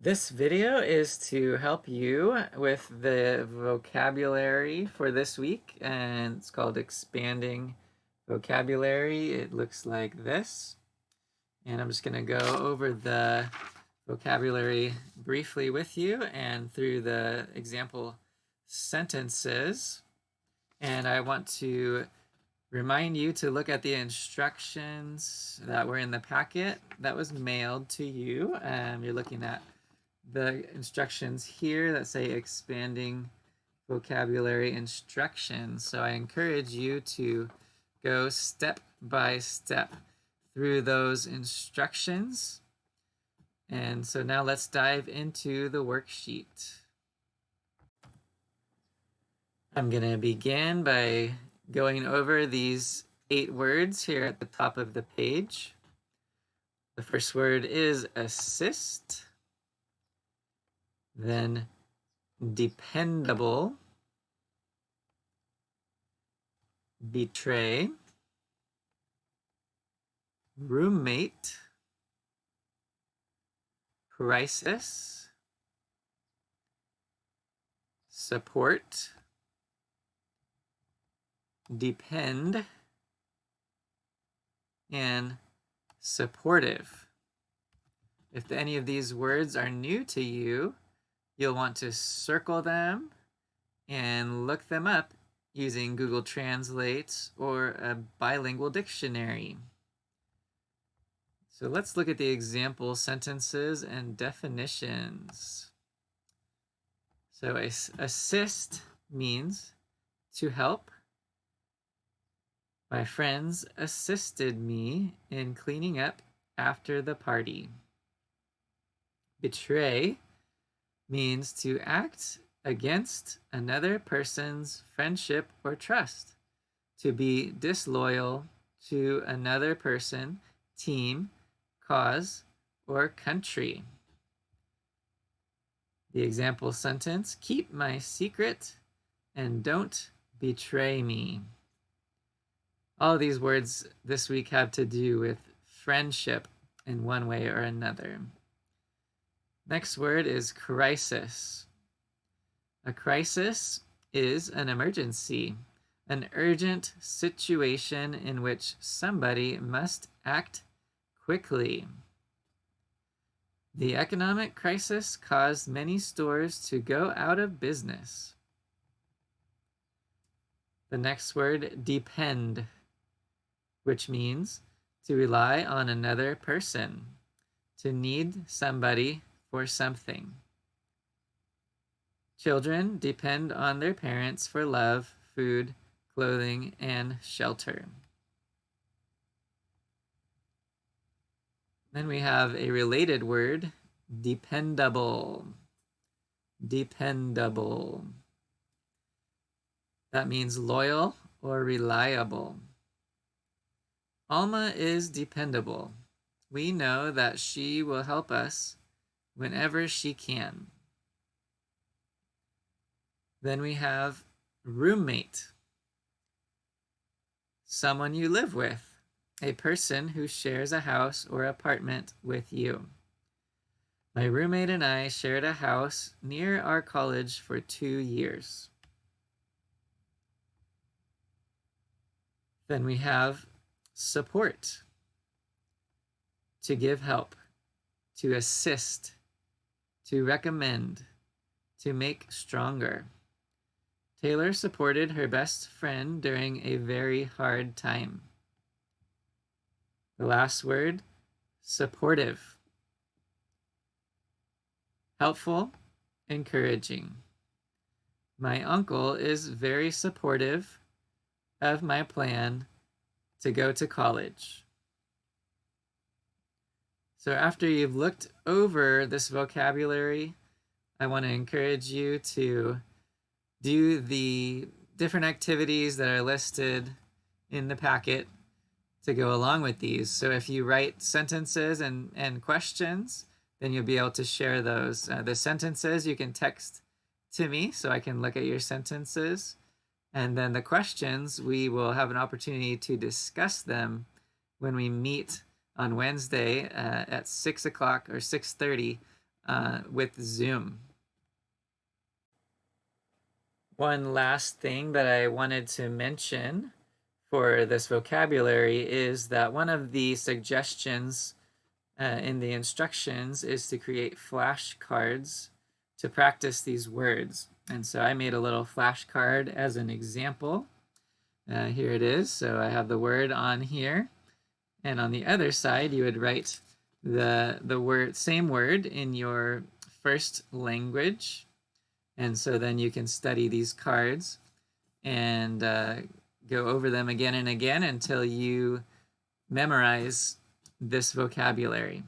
This video is to help you with the vocabulary for this week, and it's called Expanding Vocabulary. It looks like this, and I'm just going to go over the vocabulary briefly with you and through the example sentences. And I want to remind you to look at the instructions that were in the packet that was mailed to you. You're looking at the instructions here that say expanding vocabulary instructions. So I encourage you to go step by step through those instructions. And so now let's dive into the worksheet. I'm going to begin by going over these 8 words here at the top of the page. The first word is assist, then dependable, betray, roommate, crisis, support, depend, and supportive. If any of these words are new to you, you'll want to circle them and look them up using Google Translate or a bilingual dictionary. So let's look at the example sentences and definitions. So assist means to help. My friends assisted me in cleaning up after the party. Betray means to act against another person's friendship or trust, to be disloyal to another person, team, cause, or country. The example sentence, keep my secret and don't betray me. All of these words this week have to do with friendship in one way or another. Next word is crisis. A crisis is an emergency, an urgent situation in which somebody must act quickly. The economic crisis caused many stores to go out of business. The next word, depend, which means to rely on another person, to need somebody for something. Children depend on their parents for love, food, clothing, and shelter. Then we have a related word, dependable. Dependable. That means loyal or reliable. Alma is dependable. We know that she will help us whenever she can. Then we have roommate. Someone you live with. A person who shares a house or apartment with you. My roommate and I shared a house near our college for 2 years. Then we have support. To give help, to assist, to recommend, to make stronger. Taylor supported her best friend during a very hard time. The last word, supportive. Helpful, encouraging. My uncle is very supportive of my plan to go to college. So after you've looked over this vocabulary, I want to encourage you to do the different activities that are listed in the packet to go along with these. So if you write sentences and questions, then you'll be able to share those. The sentences you can text to me so I can look at your sentences. And then the questions, we will have an opportunity to discuss them when we meet on Wednesday at 6 o'clock or 6:30 with Zoom. One last thing that I wanted to mention for this vocabulary is that one of the suggestions in the instructions is to create flashcards to practice these words. And so I made a little flashcard as an example. Here it is. So I have the word on here. And on the other side, you would write the same word in your first language. And so then you can study these cards and go over them again and again until you memorize this vocabulary.